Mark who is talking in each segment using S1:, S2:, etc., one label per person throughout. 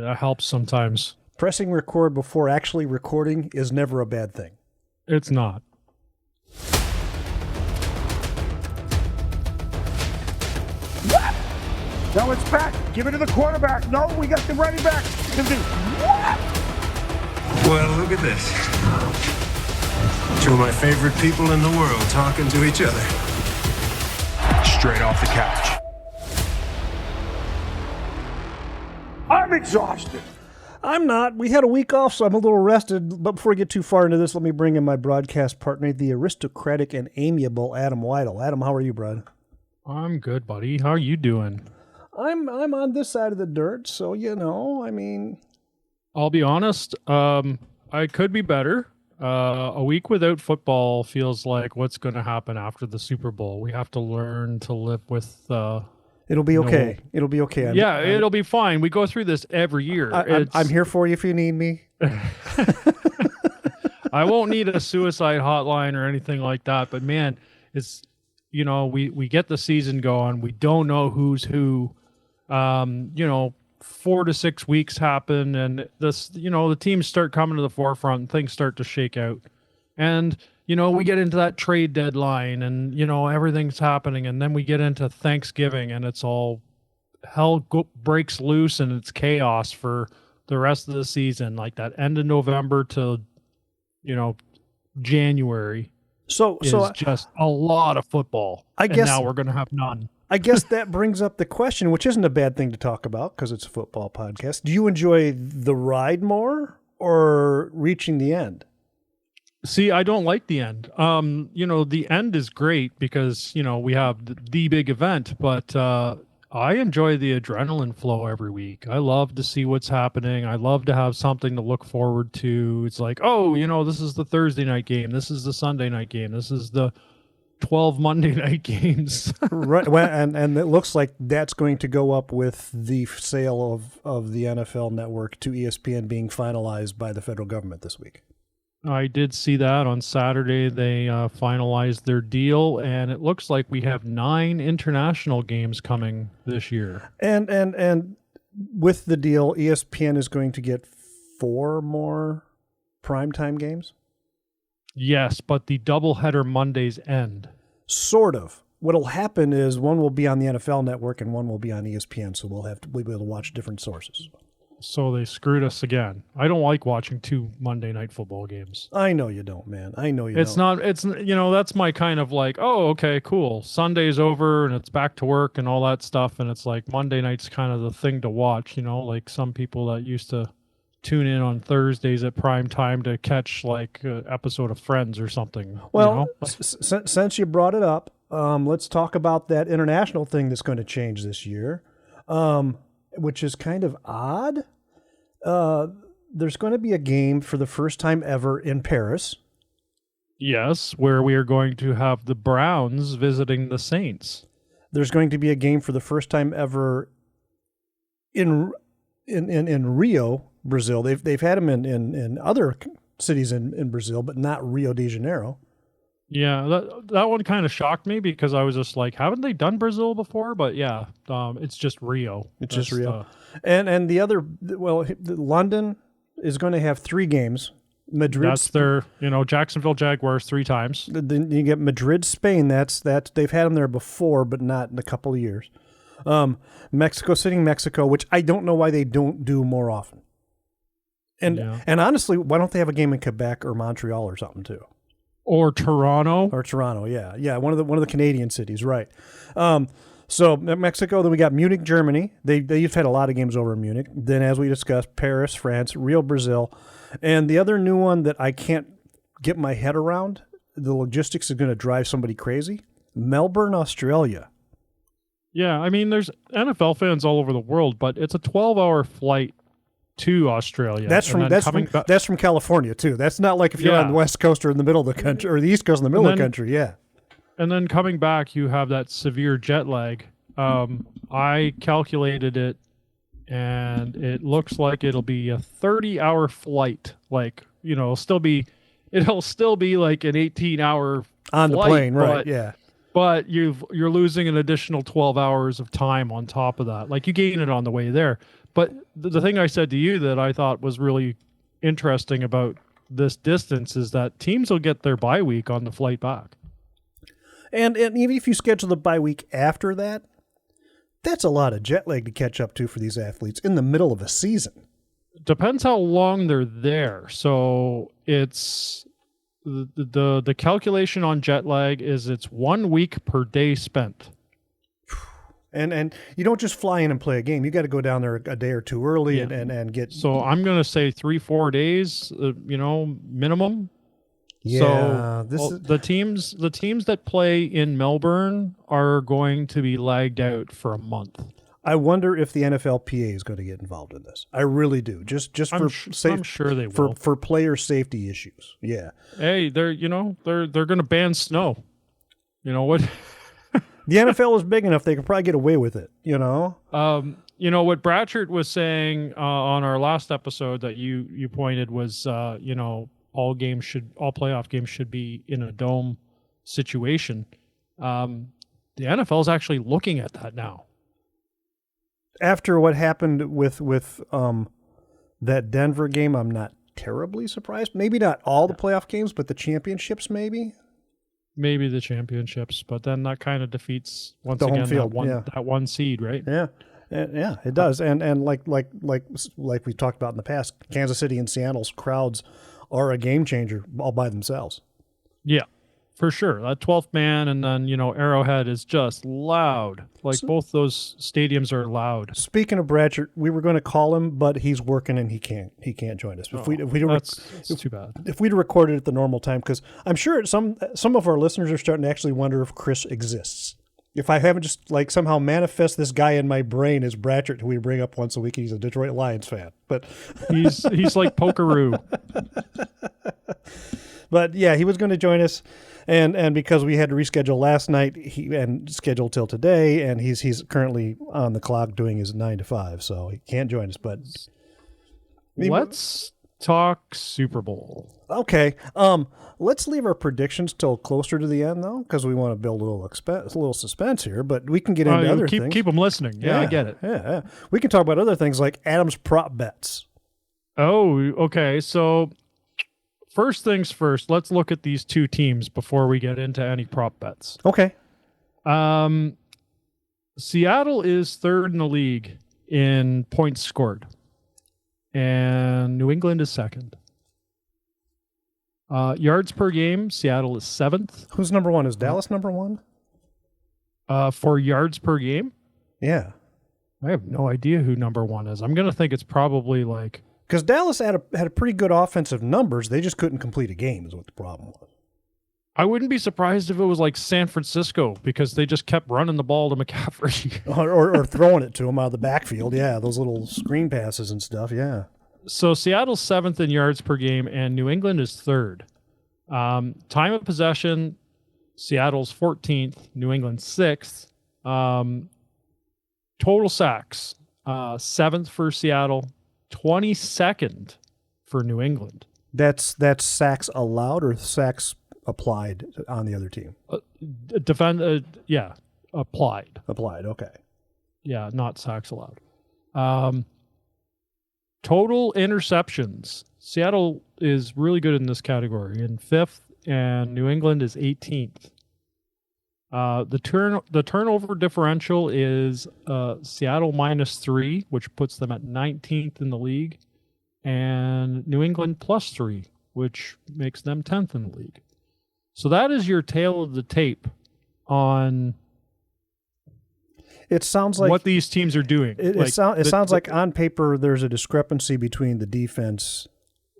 S1: that helps sometimes.
S2: Pressing record before actually recording is never a bad thing.
S1: It's not.
S3: No, it's back. Give it to the quarterback. No, we got the running back.
S4: Well, look at this. Two of my favorite people in the world talking to each other.
S3: Straight off the couch. I'm exhausted.
S2: I'm not. We had a week off, so I'm a little rested. But before we get too far into this, let me bring in my broadcast partner, the aristocratic and amiable Adam Weidel. Adam, how are you, bud?
S1: I'm good, buddy. How are you doing?
S2: I'm on this side of the dirt, so
S1: I'll be honest. I could be better. A week without football feels like what's going to happen after the Super Bowl. We have to learn to live with.
S2: It'll be okay. It'll be okay.
S1: It'll be fine. We go through this every year.
S2: I'm here for you if you need me.
S1: I won't need a suicide hotline or anything like that. But man, it's we get the season going. We don't know who's who. 4 to 6 weeks happen, and the teams start coming to the forefront and things start to shake out. And, we get into that trade deadline and, everything's happening. And then we get into Thanksgiving and it's all breaks loose and it's chaos for the rest of the season, like that end of November to, January. So just a lot of football. I guess now we're going to have none.
S2: I guess that brings up the question, which isn't a bad thing to talk about because it's a football podcast. Do you enjoy the ride more or reaching the end?
S1: See, I don't like the end. The end is great because, we have the big event, but I enjoy the adrenaline flow every week. I love to see what's happening. I love to have something to look forward to. It's like, this is the Thursday night game. This is the Sunday night game. This is the 12 Monday night games.
S2: Right. Well, and it looks like that's going to go up with the sale of the NFL network to ESPN being finalized by the federal government this week.
S1: I did see that on Saturday. They finalized their deal, and it looks like we have 9 international games coming this year.
S2: And with the deal, ESPN is going to get 4 more primetime games?
S1: Yes, but the doubleheader Mondays end.
S2: Sort of. What'll happen is one will be on the NFL network and one will be on ESPN, so we'll be able to watch different sources.
S1: So they screwed us again. I don't like watching 2 Monday night football games.
S2: I know you don't, man. I know you don't.
S1: It's that's my kind of like, oh, okay, cool. Sunday's over and it's back to work and all that stuff, and it's like Monday night's kind of the thing to watch, like some people that used to tune in on Thursdays at prime time to catch like an episode of Friends or something.
S2: Well, since you brought it up, let's talk about that international thing that's going to change this year, which is kind of odd. There's going to be a game for the first time ever in Paris.
S1: Yes, where we are going to have the Browns visiting the Saints.
S2: There's going to be a game for the first time ever in Rio, Brazil. They've had them in other cities in Brazil, but not Rio de Janeiro.
S1: Yeah, that one kind of shocked me because I was just like, haven't they done Brazil before? But yeah, it's just Rio.
S2: It's just Rio. And the other, London is going to have 3 games. Madrid.
S1: That's their, Jacksonville Jaguars 3 times.
S2: Then you get Madrid, Spain. That's they've had them there before, but not in a couple of years. Mexico City, Mexico, which I don't know why they don't do more often. And honestly, why don't they have a game in Quebec or Montreal or something too?
S1: Or Toronto.
S2: Yeah. One of the Canadian cities, right? So Mexico. Then we got Munich, Germany. They've had a lot of games over in Munich. Then, as we discussed, Paris, France, Rio, Brazil, and the other new one that I can't get my head around. The logistics is going to drive somebody crazy. Melbourne, Australia.
S1: Yeah, I mean, there's NFL fans all over the world, but it's a 12-hour flight to Australia.
S2: That's from California too. That's not like if you're on the West Coast or in the middle of the country or the East Coast in the middle of the country. Yeah.
S1: And then coming back, you have that severe jet lag. I calculated it, and it looks like it'll be a 30-hour flight. Like, it'll still be like an 18-hour
S2: on the
S1: flight,
S2: plane, right? Yeah.
S1: But you're losing an additional 12 hours of time on top of that. Like, you gain it on the way there. But the thing I said to you that I thought was really interesting about this distance is that teams will get their bye week on the flight back.
S2: And even if you schedule the bye week after that, that's a lot of jet lag to catch up to for these athletes in the middle of a season.
S1: Depends how long they're there. So it's the calculation on jet lag is it's 1 week per day spent.
S2: And you don't just fly in and play a game. You got to go down there a day or two early and get.
S1: So I'm going to say 3-4 days, minimum.
S2: Yeah,
S1: So the teams that play in Melbourne are going to be lagged out for a month.
S2: I wonder if the NFLPA is going to get involved in this. I really do. Just for
S1: I'm sure they will.
S2: For player safety issues. Yeah.
S1: Hey, they're going to ban snow. You know what?
S2: The NFL is big enough; they can probably get away with it.
S1: What Bratchard was saying on our last episode that you pointed was, all playoff games should be in a dome situation. The NFL is actually looking at that now.
S2: After what happened with that Denver game, I'm not terribly surprised. Maybe not all the playoff games, but the championships, maybe.
S1: Maybe the championships, but then that kind of defeats once
S2: the
S1: again
S2: home field,
S1: that one seed, right?
S2: Yeah, yeah, it does. And like we talked about in the past, Kansas City and Seattle's crowds are a game changer all by themselves.
S1: Yeah, for sure. That 12th man, and then Arrowhead is just loud. Both those stadiums are loud.
S2: Speaking of Bratchard, we were going to call him, but he's working and he can't join us.
S1: That's too bad.
S2: If we'd recorded at the normal time, because I'm sure some of our listeners are starting to actually wonder if Chris exists. If I haven't just somehow manifest this guy in my brain as Bratchard, who we bring up once a week, and he's a Detroit Lions fan. But
S1: he's like Pokeroo.
S2: But yeah, he was going to join us, and because we had to reschedule last night, and schedule till today, and he's currently on the clock doing his 9 to 5, so he can't join us. But
S1: let's talk Super Bowl.
S2: Okay, let's leave our predictions till closer to the end, though, because we want to build a little suspense here. But we can get into other things.
S1: Keep them listening. Yeah, I get it.
S2: Yeah, we can talk about other things like Adam's prop bets. Oh,
S1: okay. So first things first, let's look at these two teams before we get into any prop bets.
S2: Okay.
S1: Seattle is third in the league in points scored, and New England is second. Yards per game, Seattle is seventh.
S2: Who's number one? Is Dallas number one?
S1: For yards per game?
S2: Yeah.
S1: I have no idea who number one is. I'm going to think it's probably
S2: because Dallas had a pretty good offensive numbers. They just couldn't complete a game is what the problem was.
S1: I wouldn't be surprised if it was like San Francisco because they just kept running the ball to McCaffrey.
S2: or throwing it to him out of the backfield. Yeah, those little screen passes and stuff. Yeah. So
S1: Seattle's seventh in yards per game, and New England is third. Time of possession, Seattle's 14th, New England 6th. Total sacks, 7th for Seattle, 22nd for New England.
S2: That's sacks allowed or sacks applied on the other team?
S1: Applied.
S2: Applied, okay.
S1: Yeah, not sacks allowed. Total interceptions. Seattle is really good in this category, in 5th, and New England is 18th. The turnover differential is Seattle -3, which puts them at 19th in the league, and New England +3, which makes them 10th in the league. So that is your tail of the tape on.
S2: It sounds like
S1: what these teams are doing.
S2: It sounds like on paper there's a discrepancy between the defense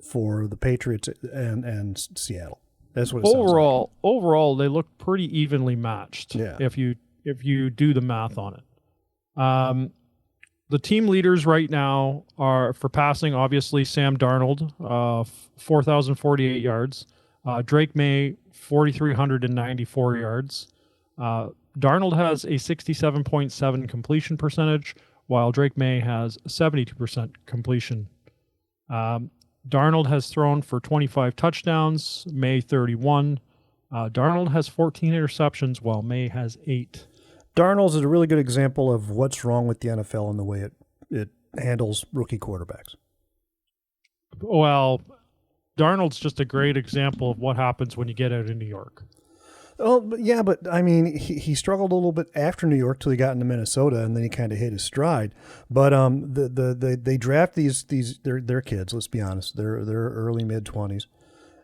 S2: for the Patriots and Seattle. That's what it sounds like.
S1: Overall, they look pretty evenly matched.
S2: Yeah.
S1: If you do the math on it. The team leaders right now are for passing. Obviously, Sam Darnold, 4,048 yards. Drake May, 4,394 yards. Darnold has a 67.7 completion percentage, while Drake May has 72% completion. Darnold has thrown for 25 touchdowns, May 31. Darnold has 14 interceptions, while May has 8.
S2: Darnold's is a really good example of what's wrong with the NFL and the way it handles rookie quarterbacks.
S1: Well, Darnold's just a great example of what happens when you get out of New York.
S2: Oh, but I mean, he struggled a little bit after New York till he got into Minnesota, and then he kind of hit his stride. But they draft their kids. Let's be honest, they're early mid-20s,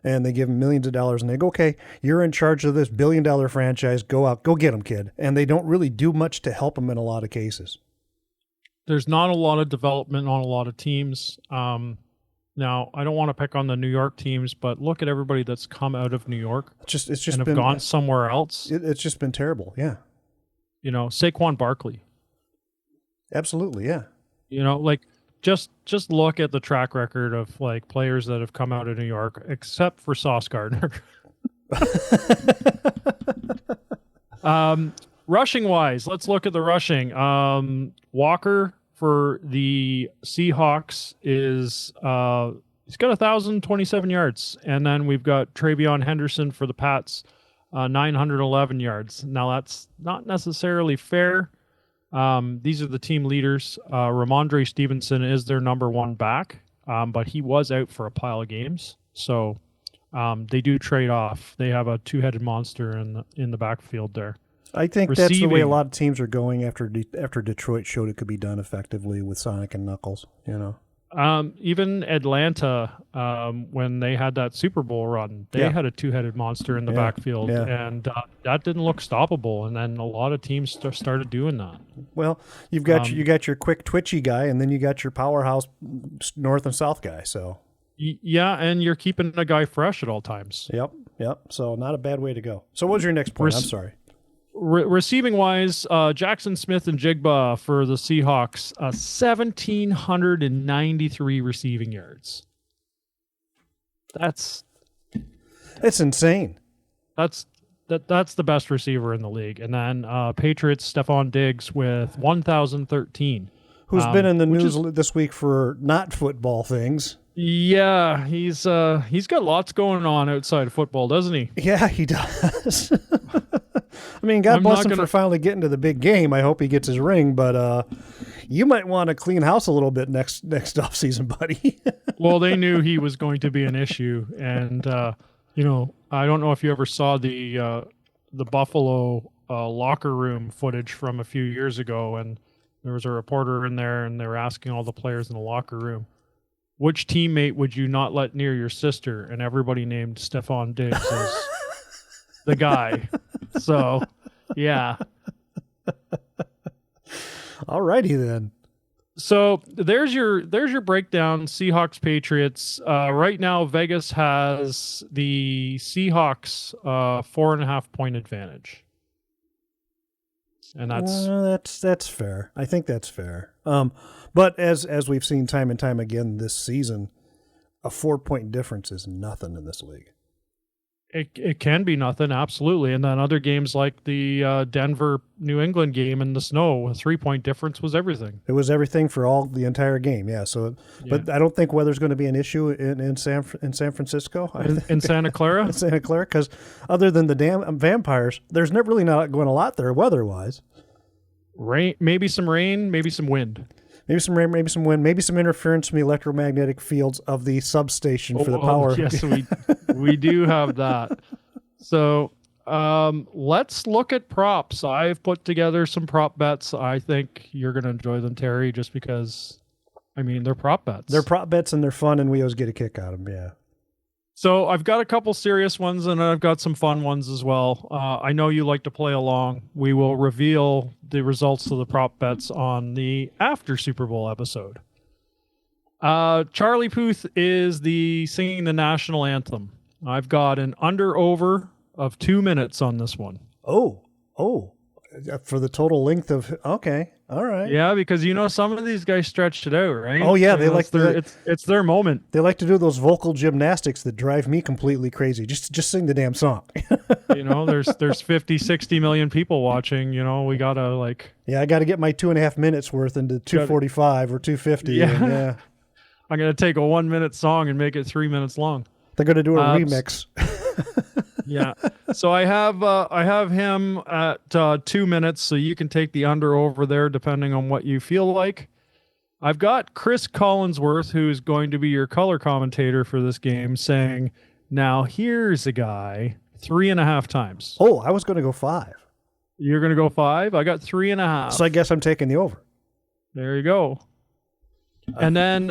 S2: and they give them millions of dollars, and they go, okay, you're in charge of this $1 billion franchise. Go out, go get them, kid. And they don't really do much to help them in a lot of cases.
S1: There's not a lot of development on a lot of teams. Now, I don't want to pick on the New York teams, but look at everybody that's come out of New York.
S2: It's just
S1: and have gone somewhere else.
S2: It's just been terrible. Yeah.
S1: Saquon Barkley.
S2: Absolutely. Yeah.
S1: Just look at the track record of like players that have come out of New York, except for Sauce Gardner. Rushing wise, let's look at the rushing. Walker for the Seahawks is he's got 1,027 yards, and then we've got Travion Henderson for the Pats, 911 yards. Now that's not necessarily fair. These are the team leaders. Ramondre Stevenson is their number one back, but he was out for a pile of games, so they do trade off. They have a two-headed monster in the backfield there.
S2: I think that's the way a lot of teams are going after Detroit showed it could be done effectively with Sonic and Knuckles,
S1: Even Atlanta, when they had that Super Bowl run, they had a two-headed monster in the backfield, and that didn't look stoppable. And then a lot of teams started doing that.
S2: Well, you got your quick twitchy guy, and then you got your powerhouse north and south guy. So
S1: yeah, and you're keeping a guy fresh at all times.
S2: Yep. So not a bad way to go. So what was your next point? I'm sorry.
S1: Receiving wise, Jackson Smith and Jigba for the Seahawks, 1,793 receiving yards. That's
S2: insane.
S1: That's the best receiver in the league. And then Patriots Stephon Diggs with 1,013.
S2: Who's been in the news this week for not football things.
S1: Yeah, he's got lots going on outside of football, doesn't he?
S2: Yeah, he does. I mean, God bless him for finally getting to the big game. I hope he gets his ring, but you might want to clean house a little bit next offseason, buddy.
S1: Well, they knew he was going to be an issue, and I don't know if you ever saw the Buffalo locker room footage from a few years ago, and there was a reporter in there, and they were asking all the players in the locker room, which teammate would you not let near your sister? And everybody named Stephon Diggs as the guy. So, yeah.
S2: All righty then.
S1: So there's your breakdown. Seahawks Patriots. Right now, Vegas has the Seahawks 4.5 point advantage, and
S2: that's fair. I think that's fair. But as we've seen time and time again this season, a 4-point difference is nothing in this league.
S1: It can be nothing, absolutely. And then other games like the Denver-New England game in the snow, a 3-point difference was everything.
S2: It was everything for the entire game, yeah. So, but I don't think weather's going to be an issue in San Francisco.
S1: In Santa Clara?
S2: In Santa Clara, because other than the damn vampires, there's really not going a lot there weather-wise.
S1: Maybe some rain, maybe some wind.
S2: Maybe some rain, maybe some wind, maybe some interference from the electromagnetic fields of the substation for the power.
S1: Yes, we do have that. So let's look at props. I've put together some prop bets. I think you're going to enjoy them, Terry, just because, they're prop bets.
S2: They're prop bets and they're fun, and we always get a kick out of them, yeah.
S1: So I've got a couple serious ones, and I've got some fun ones as well. I know you like to play along. We will reveal the results of the prop bets on the after Super Bowl episode. Charlie Puth is singing the national anthem. I've got an under-over of 2 minutes on this one.
S2: Oh, for the total length of, okay, all right.
S1: Yeah, because some of these guys stretched it out, right?
S2: Oh yeah,
S1: it's their moment.
S2: They like to do those vocal gymnastics that drive me completely crazy. Just sing the damn song.
S1: There's 50, 60 million people watching. We gotta
S2: Yeah, I got to get my 2.5 minutes worth into 2:45 or 2:50. Yeah.
S1: I'm gonna take a 1 minute song and make it 3 minutes long.
S2: They're gonna do a remix.
S1: Yeah. So I have him at 2 minutes, so you can take the under over there depending on what you feel like. I've got Chris Collinsworth, who's going to be your color commentator for this game, saying, now here's a guy 3.5 times.
S2: Oh, I was going to go 5.
S1: You're going to go 5? I got 3.5.
S2: So I guess I'm taking the over.
S1: There you go. And then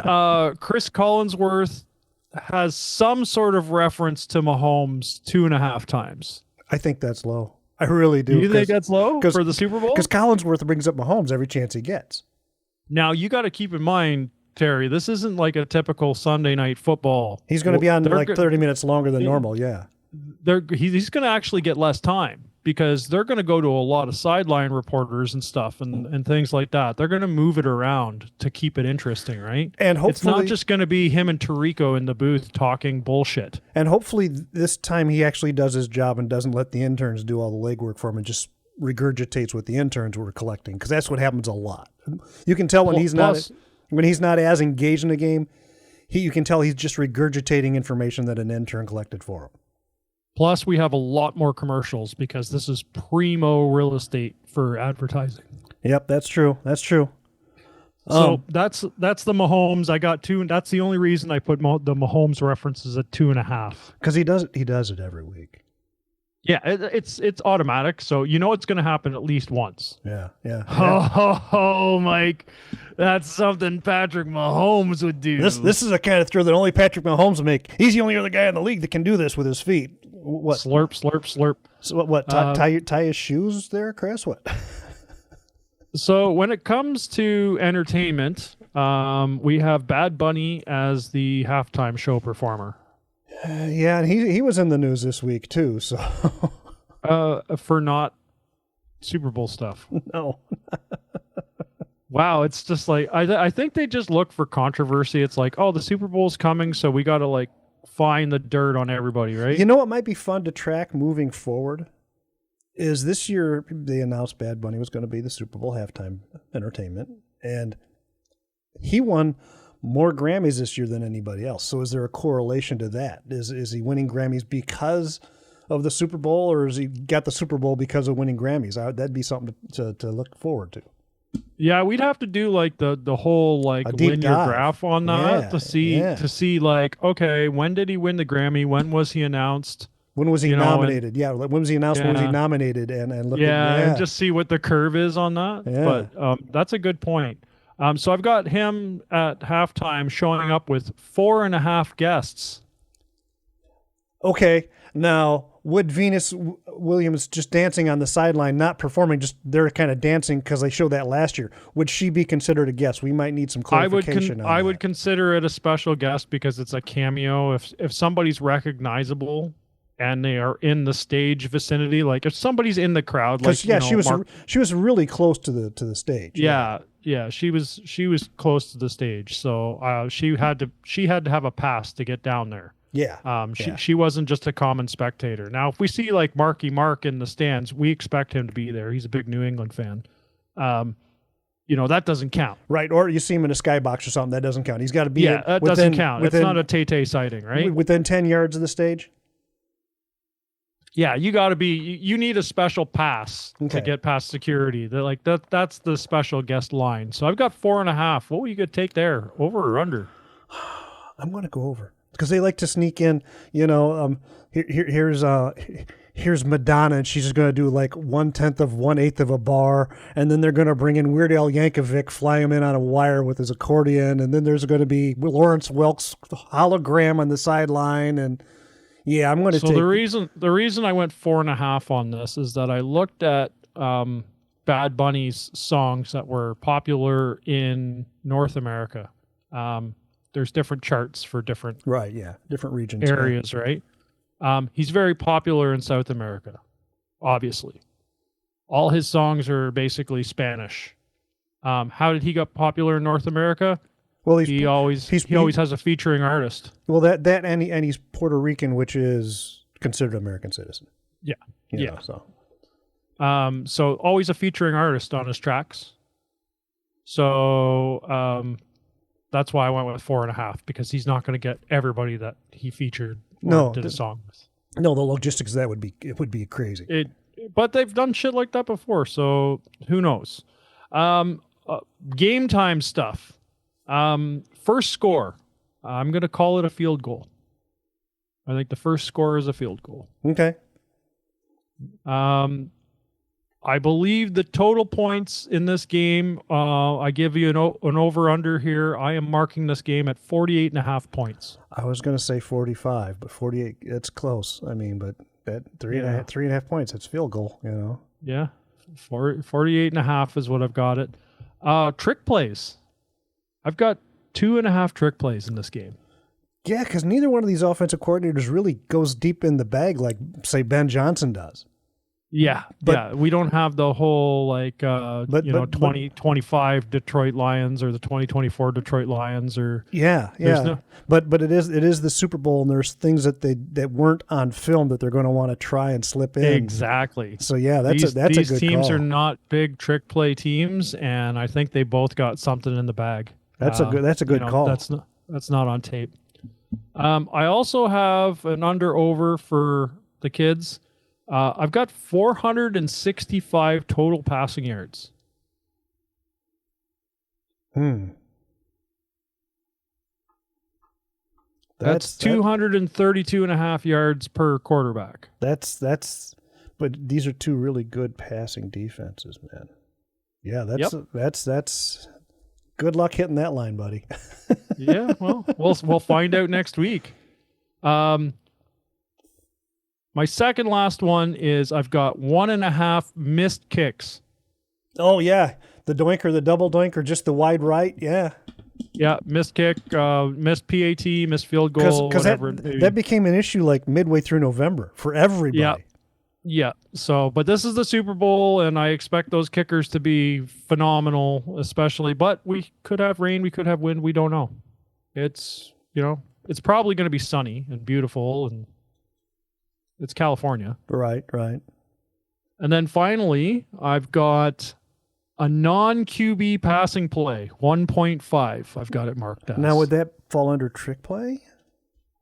S1: Chris Collinsworth has some sort of reference to Mahomes 2.5 times.
S2: I think that's low. I really do.
S1: You think that's low for the Super Bowl?
S2: Because Collinsworth brings up Mahomes every chance he gets.
S1: Now, you got to keep in mind, Terry, this isn't like a typical Sunday night football.
S2: He's going to be on like 30 minutes longer than normal, yeah.
S1: He's going to actually get less time because they're going to go to a lot of sideline reporters and stuff and things like that. They're going to move it around to keep it interesting, right?
S2: And hopefully,
S1: it's not just going to be him and Tirico in the booth talking bullshit.
S2: And hopefully this time he actually does his job and doesn't let the interns do all the legwork for him and just regurgitates what the interns were collecting, because that's what happens a lot. You can tell when he's not as engaged in the game, you can tell he's just regurgitating information that an intern collected for him.
S1: Plus, we have a lot more commercials because this is primo real estate for advertising.
S2: Yep, that's true. That's true.
S1: So that's the Mahomes. I got 2. That's the only reason I put the Mahomes references at 2.5.
S2: Because he does it every week.
S1: Yeah, it's automatic. So you know it's going to happen at least once.
S2: Yeah.
S1: Oh, Mike, that's something Patrick Mahomes would do.
S2: This is a kind of throw that only Patrick Mahomes will make. He's the only other guy in the league that can do this with his feet. What?
S1: Slurp, slurp, slurp.
S2: So what? Tie his shoes there, Chris? What?
S1: So when it comes to entertainment, we have Bad Bunny as the halftime show performer.
S2: Yeah, and he was in the news this week too. So
S1: for not Super Bowl stuff.
S2: No.
S1: Wow, it's just like I think they just look for controversy. It's like, oh, the Super Bowl's coming, so we got to like find the dirt on everybody, right?
S2: You know what might be fun to track moving forward is this year they announced Bad Bunny was going to be the Super Bowl halftime entertainment, and he won more Grammys this year than anybody else. So is there a correlation to that? Is he winning Grammys because of the Super Bowl, or has he got the Super Bowl because of winning Grammys? That'd be something to look forward to.
S1: Yeah, we'd have to do like the whole like linear graph on that to see like, okay, when did he win the Grammy? When was he announced?
S2: When was he nominated? When was he announced? When was he nominated? And look
S1: and just see what the curve is on that. Yeah. But that's a good point. So I've got him at halftime showing up with 4.5 guests.
S2: Okay, now would Venus Williams just dancing on the sideline, not performing, just they're kind of dancing because they showed that last year? Would she be considered a guest? We might need some clarification on that.
S1: I would consider it a special guest because it's a cameo. If somebody's recognizable and they are in the stage vicinity, like if somebody's in the crowd, like
S2: she was really close to the stage.
S1: Yeah, she was close to the stage, so she had to have a pass to get down there.
S2: Yeah.
S1: She wasn't just a common spectator. Now, if we see like Marky Mark in the stands, we expect him to be there. He's a big New England fan. That doesn't count.
S2: Right. Or you see him in a skybox or something. That doesn't count. He's got to be
S1: that doesn't count. It's not a Tay-Tay sighting, right?
S2: Within 10 yards of the stage?
S1: Yeah, you got to be. You need a special pass to get past security. That's the special guest line. So I've got 4.5. What will you take there? Over or under?
S2: I'm going to go over because they like to sneak in. Here's Madonna, and she's just going to do like 1/10 of 1/8 of a bar, and then they're going to bring in Weird Al Yankovic, fly him in on a wire with his accordion, and then there's going to be Lawrence Welk's hologram on the sideline, and. Yeah, I'm going to take...
S1: So the reason I went 4.5 on this is that I looked at Bad Bunny's songs that were popular in North America. There's different charts for different
S2: different regions,
S1: areas, right? He's very popular in South America, obviously. All his songs are basically Spanish. How did he get popular in North America? Well, he always has a featuring artist.
S2: Well, that and he's Puerto Rican, which is considered an American citizen.
S1: Yeah, so always a featuring artist on his tracks. So that's why I went with 4.5 because he's not going to get everybody that he featured did a song with.
S2: No, the logistics of that would be crazy.
S1: But they've done shit like that before, so who knows? Game time stuff. First score. I'm going to call it a field goal. I think the first score is a field goal.
S2: Okay.
S1: I believe the total points in this game, I give you an over-under here. I am marking this game at 48.5 points.
S2: I was going to say 45, but 48, it's close. I mean, but that three and a half points, it's field goal, you know?
S1: Yeah. 48.5 is what I've got it. Trick plays. I've got 2.5 trick plays in this game.
S2: Yeah, because neither one of these offensive coordinators really goes deep in the bag like, say, Ben Johnson does.
S1: Yeah, but we don't have the whole 2025 Detroit Lions or the 2024 Detroit Lions or
S2: but it is the Super Bowl, and there's things that weren't on film that they're going to want to try and slip in.
S1: Exactly.
S2: So yeah, that's a good call.
S1: These teams are not big trick play teams, and I think they both got something in the bag.
S2: That's a good call.
S1: That's not on tape. I also have an under/over for the kids. I've got 465 total passing yards. That's 232.5 yards per quarterback.
S2: But these are two really good passing defenses, man. Yeah, that's good luck hitting that line, buddy.
S1: Yeah, well, we'll find out next week. My second last one is I've got 1.5 missed kicks.
S2: Oh, yeah. The doink or the double doink or just the wide right. Yeah.
S1: Yeah. Missed kick, missed PAT, missed field goal, whatever.
S2: That became an issue like midway through November for everybody.
S1: Yeah. Yeah. So, but this is the Super Bowl, and I expect those kickers to be phenomenal, especially. But we could have rain, we could have wind. We don't know. It's probably going to be sunny and beautiful, and it's California.
S2: Right.
S1: And then finally, I've got a non-QB passing play, 1.5. I've got it marked as.
S2: Now, would that fall under trick play?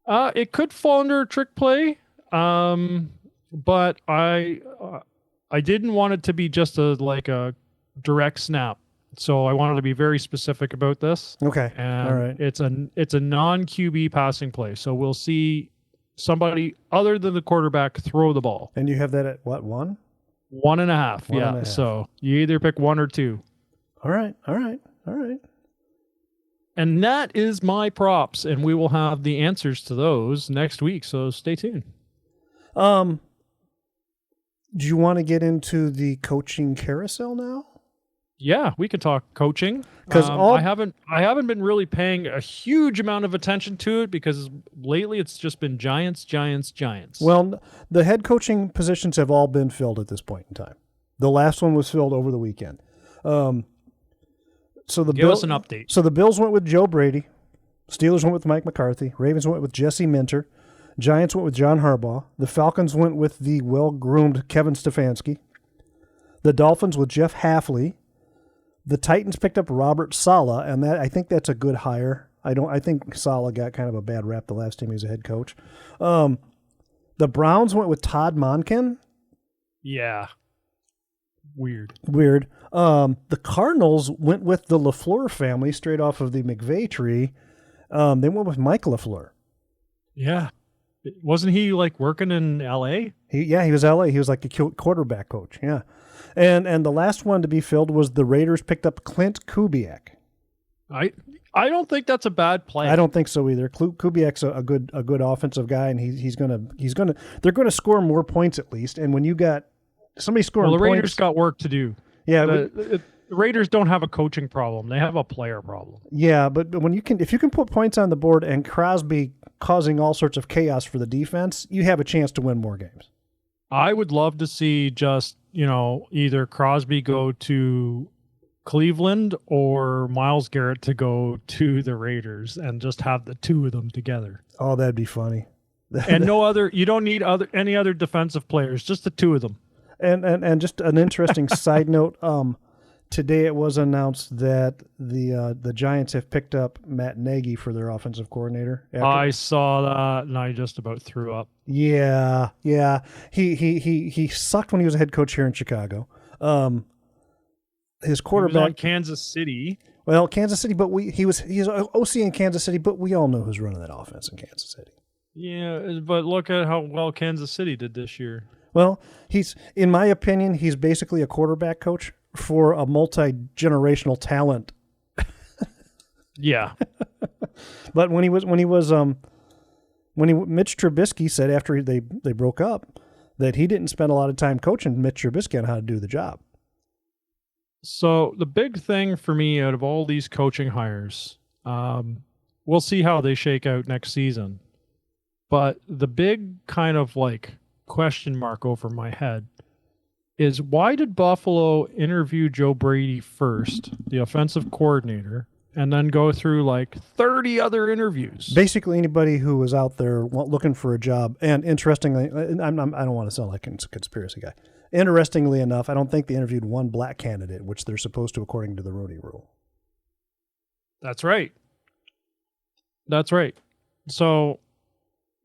S1: It could fall under trick play, but I didn't want it to be just a direct snap. So I wanted to be very specific about this.
S2: Okay.
S1: And
S2: all right.
S1: It's a non-QB passing play. So we'll see somebody other than the quarterback throw the ball.
S2: And you have that at what, 1?
S1: 1.5. Yeah.
S2: 1.5.
S1: So you either pick 1 or 2.
S2: All right.
S1: And that is my props, and we will have the answers to those next week. So stay tuned.
S2: Do you want to get into the coaching carousel now?
S1: Yeah, we can talk coaching.
S2: Because
S1: I haven't been really paying a huge amount of attention to it because lately it's just been Giants.
S2: Well, the head coaching positions have all been filled at this point in time. The last one was filled over the weekend. Give
S1: us an update.
S2: So the Bills went with Joe Brady. Steelers went with Mike McCarthy. Ravens went with Jesse Minter. Giants went with John Harbaugh. The Falcons went with the well-groomed Kevin Stefanski. The Dolphins with Jeff Hafley. The Titans picked up Robert Saleh, and I think that's a good hire. I think Saleh got kind of a bad rap the last time he was a head coach. The Browns went with Todd Monken.
S1: Yeah. Weird.
S2: The Cardinals went with the LaFleur family straight off of the McVay tree. They went with Mike LaFleur.
S1: Yeah. Wasn't he working in L.A.?
S2: He was L.A. He was like the quarterback coach. Yeah. And the last one to be filled was the Raiders picked up Clint Kubiak.
S1: I don't think that's a bad play.
S2: I don't think so either. Kubiak's a good offensive guy, and they're gonna score more points at least. And when you got somebody scoring points,
S1: the Raiders got work to do.
S2: Yeah,
S1: the Raiders don't have a coaching problem; they have a player problem.
S2: Yeah, but if you can put points on the board and Crosby causing all sorts of chaos for the defense, you have a chance to win more games.
S1: I would love to see just either Crosby go to Cleveland or Myles Garrett to go to the Raiders and just have the two of them together.
S2: Oh, that'd be funny.
S1: And you don't need any other defensive players, just the two of them.
S2: And just an interesting side note, today it was announced that the Giants have picked up Matt Nagy for their offensive coordinator.
S1: I saw that and I just about threw up.
S2: Yeah. He sucked when he was a head coach here in Chicago. His quarterback
S1: he was on Kansas City.
S2: Well, Kansas City, but he's OC in Kansas City, but we all know who's running that offense in Kansas City.
S1: Yeah, but look at how well Kansas City did this year.
S2: Well, in my opinion, he's basically a quarterback coach for a multi-generational talent.
S1: Yeah.
S2: But Mitch Trubisky said after they broke up that he didn't spend a lot of time coaching Mitch Trubisky on how to do the job.
S1: So the big thing for me out of all these coaching hires, we'll see how they shake out next season. But the big kind of like question mark over my head is, why did Buffalo interview Joe Brady first, the offensive coordinator, and then go through like 30 other interviews?
S2: Basically, anybody who was out there looking for a job. And interestingly, I don't want to sound like a conspiracy guy. Interestingly enough, I don't think they interviewed one black candidate, which they're supposed to according to the Rooney Rule.
S1: That's right. That's right. So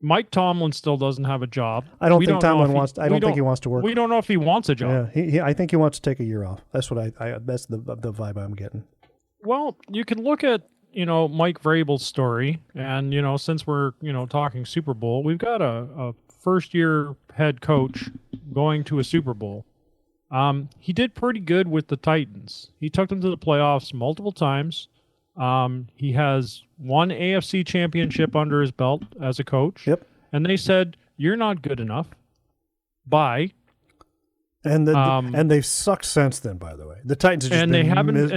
S1: Mike Tomlin still doesn't have a job.
S2: I don't think Tomlin wants. I don't think he wants to work.
S1: We don't know if he wants a job.
S2: Yeah, I think he wants to take a year off. That's what that's the vibe I'm getting.
S1: Well, you can look at Mike Vrabel's story, and since we're talking Super Bowl, we've got a first-year head coach going to a Super Bowl. He did pretty good with the Titans. He took them to the playoffs multiple times. He has one AFC championship under his belt as a coach.
S2: Yep.
S1: And they said, "You're not good enough. Bye."
S2: And they've sucked since then. By the way, the Titans have just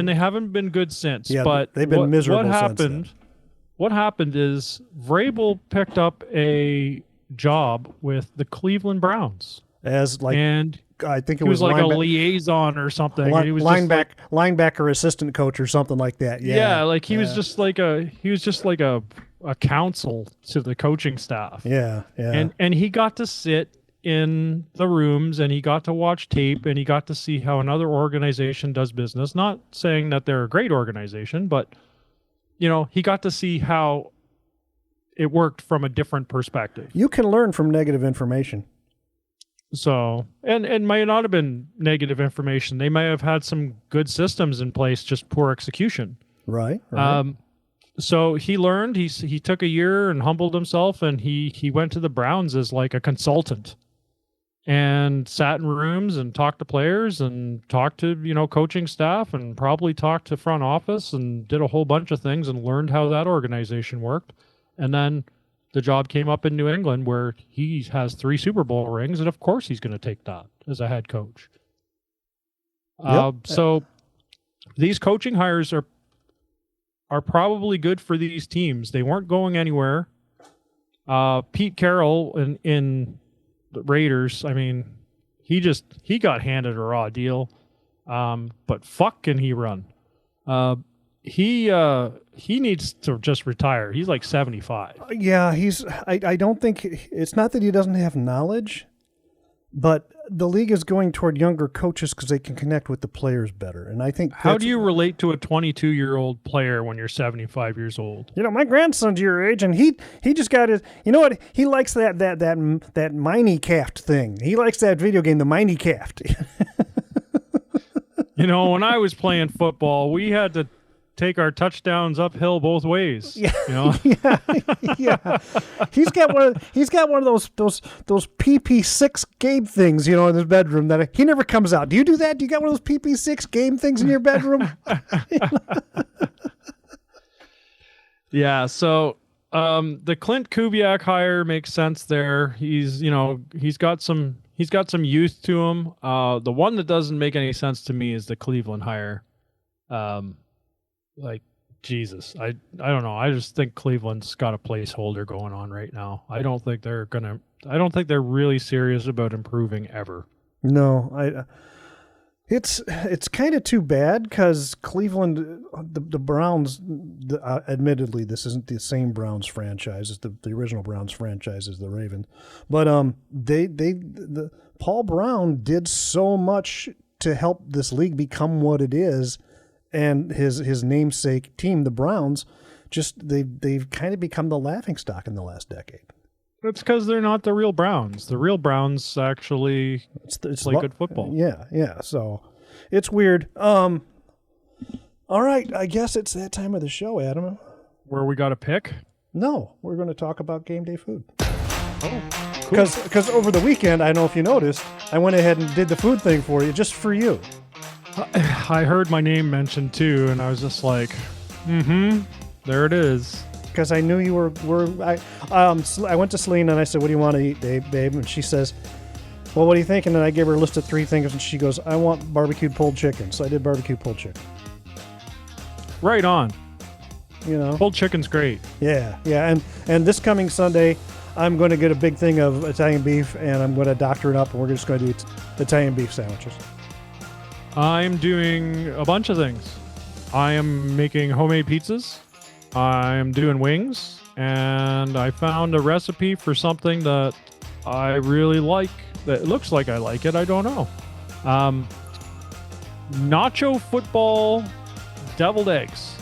S1: they haven't been good since.
S2: Yeah,
S1: but
S2: they've been miserable since then.
S1: What happened is Vrabel picked up a job with the Cleveland Browns and I think it was like a liaison or something. He was
S2: linebacker assistant coach or something like that. Yeah,
S1: like he was just like a counsel to the coaching staff.
S2: Yeah.
S1: And he got to sit in the rooms and he got to watch tape and he got to see how another organization does business. Not saying that they're a great organization, but he got to see how it worked from a different perspective.
S2: You can learn from negative information.
S1: So, and might not have been negative information. They may have had some good systems in place, just poor execution.
S2: Right.
S1: So he learned. He took a year and humbled himself, and he went to the Browns as like a consultant, and sat in rooms and talked to players and talked to coaching staff and probably talked to front office and did a whole bunch of things and learned how that organization worked, and then the job came up in New England where he has 3 Super Bowl rings, and of course he's going to take that as a head coach. So these coaching hires are probably good for these teams. They weren't going anywhere. Pete Carroll in the Raiders, I mean, he got handed a raw deal, but fuck can he run. He needs to just retire. He's like 75.
S2: Yeah, I don't think it's not that he doesn't have knowledge, but the league is going toward younger coaches because they can connect with the players better. And I think
S1: how do you relate to a 22-year-old player when you're 75 years old?
S2: My grandson's your age, and he just got his. You know what? He likes that Minecraft thing. He likes that video game, the Minecraft.
S1: When I was playing football, we had to take our touchdowns uphill both ways.
S2: Yeah. Yeah. He's got one of those PP6 game things, in his bedroom that he never comes out. Do you do that? Do you got one of those PP6 game things in your bedroom?
S1: Yeah. So the Clint Kubiak hire makes sense there. He's got some youth to him. The one that doesn't make any sense to me is the Cleveland hire. Like, Jesus, I don't know. I just think Cleveland's got a placeholder going on right now. I don't think they're really serious about improving ever.
S2: No, it's kind of too bad because Cleveland, the Browns, admittedly, this isn't the same Browns franchise as the original Browns franchise as the Ravens, but Paul Brown did so much to help this league become what it is. And his namesake team, the Browns, they've kind of become the laughingstock in the last decade.
S1: It's because they're not the real Browns. The real Browns actually play good football.
S2: Yeah. So it's weird. All right, I guess it's that time of the show, Adam.
S1: Where we got to pick?
S2: No, we're going to talk about game day food.
S1: Oh, cool.
S2: Because over the weekend, I don't know if you noticed, I went ahead and did the food thing for you, just for you.
S1: I heard my name mentioned too, and I was just like, there it is.
S2: Because I knew you were I went to Selena and I said, what do you want to eat, babe? And she says, well, what are you thinking? And I gave her a list of 3 things, and she goes, I want barbecued pulled chicken. So I did barbecued pulled chicken.
S1: Right on.
S2: You know,
S1: Pulled chicken's great.
S2: Yeah. And this coming Sunday, I'm going to get a big thing of Italian beef, and I'm going to doctor it up, and we're just going to do Italian beef sandwiches.
S1: I'm doing a bunch of things. I am making homemade pizzas. I'm doing wings, and I found a recipe for something that I really like. That looks like I like it. I don't know. Nacho football deviled eggs.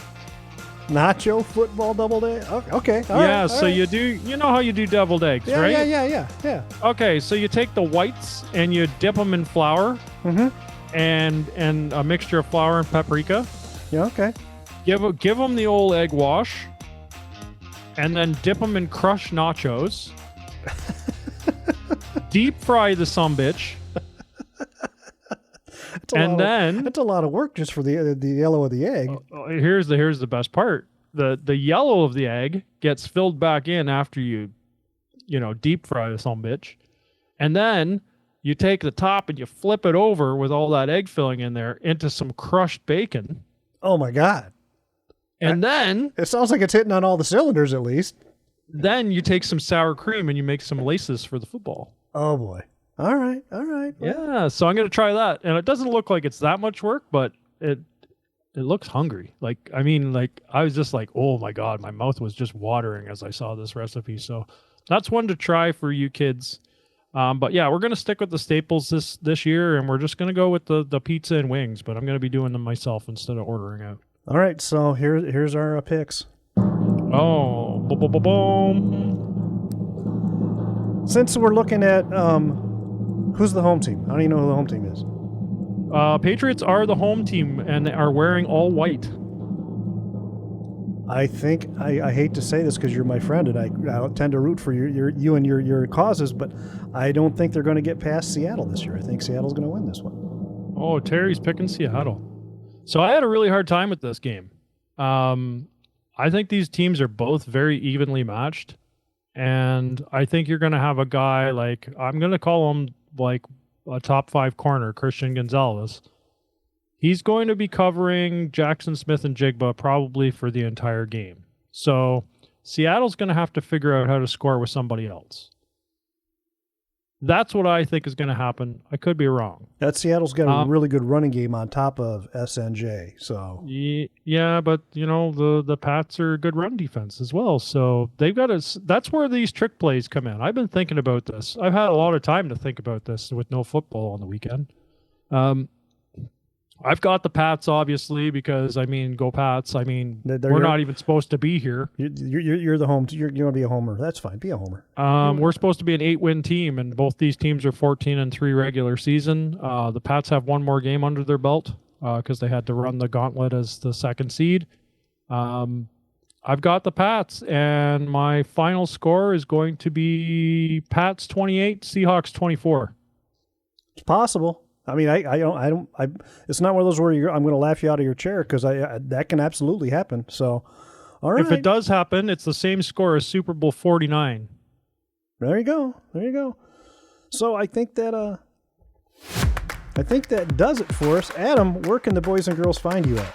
S2: Nacho football double day. Okay.
S1: Yeah. So you know how you do deviled eggs, right?
S2: Yeah.
S1: Okay. So you take the whites and you dip them in flour, and a mixture of flour and paprika.
S2: Yeah. Okay.
S1: Give them the old egg wash, and then dip them in crushed nachos. Deep fry the sumbitch.
S2: That's a lot of work just for the yellow of the egg.
S1: Here's the best part. The yellow of the egg gets filled back in after you deep fry the sumbitch, and then you take the top and you flip it over with all that egg filling in there into some crushed bacon.
S2: Oh my God!
S1: And then
S2: it sounds like it's hitting on all the cylinders at least.
S1: Then you take some sour cream and you make some laces for the football.
S2: Oh boy. All right.
S1: Yeah, so I'm going to try that. And it doesn't look like it's that much work, but it looks hungry. I was just like, oh my God, my mouth was just watering as I saw this recipe. So that's one to try for you kids. But yeah, we're going to stick with the staples this year, and we're just going to go with the pizza and wings, but I'm going to be doing them myself instead of ordering out.
S2: All right, so here's our picks.
S1: Oh, boom.
S2: Since we're looking at who's the home team? I don't even know who the home team is.
S1: Patriots are the home team, and they are wearing all white.
S2: I think I hate to say this because you're my friend, and I tend to root for you and your causes, but I don't think they're going to get past Seattle this year. I think Seattle's going to win this one.
S1: Oh, Terry's picking Seattle. So I had a really hard time with this game. I think these teams are both very evenly matched, and I think you're going to have a guy like, I'm going to call him like a top 5 corner, Christian Gonzalez. He's going to be covering Jackson Smith and Jigba probably for the entire game. So Seattle's going to have to figure out how to score with somebody else. That's what I think is going to happen. I could be wrong.
S2: That Seattle's got a really good running game on top of SNJ. So
S1: yeah, but the Pats are a good run defense as well. So they've got that's where these trick plays come in. I've been thinking about this. I've had a lot of time to think about this with no football on the weekend. I've got the Pats, obviously, because, go Pats. We're not even supposed to be here.
S2: You're the home. You're going to be a homer. That's fine. Be a homer.
S1: We're supposed to be an 8-win team, and both these teams are 14-3 regular season. The Pats have one more game under their belt because they had to run the gauntlet as the second seed. I've got the Pats, and my final score is going to be Pats 28, Seahawks 24.
S2: It's possible. It's not one of those where I'm going to laugh you out of your chair because that can absolutely happen. So, all right.
S1: If it does happen, it's the same score as Super Bowl 49.
S2: There you go. So I think that does it for us. Adam, where can the boys and girls find you at?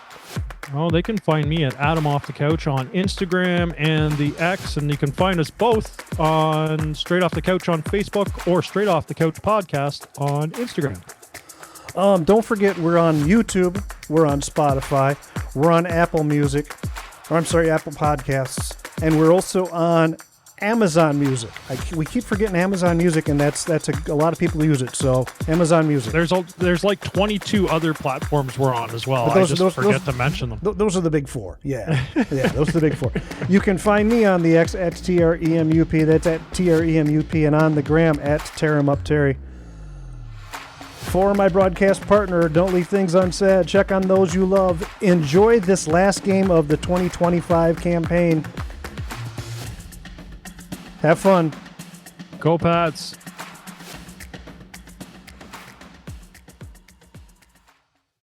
S1: Oh, they can find me at Adam Off the Couch on Instagram and the X, and you can find us both on Straight Off the Couch on Facebook or Straight Off the Couch Podcast on Instagram.
S2: Don't forget, we're on YouTube, we're on Spotify, we're on Apple Podcasts, and we're also on Amazon Music. We keep forgetting Amazon Music, and that's a lot of people use it. So Amazon Music.
S1: There's like 22 other platforms we're on as well. I just forget to mention them.
S2: Those are the big 4. Yeah, those are the big 4. You can find me on the X at TREMUP. That's at TREMUP, and on the gram at TearEmUpTerry. For my broadcast partner, don't leave things unsaid. Check on those you love. Enjoy this last game of the 2025 campaign. Have fun.
S1: Go Pats.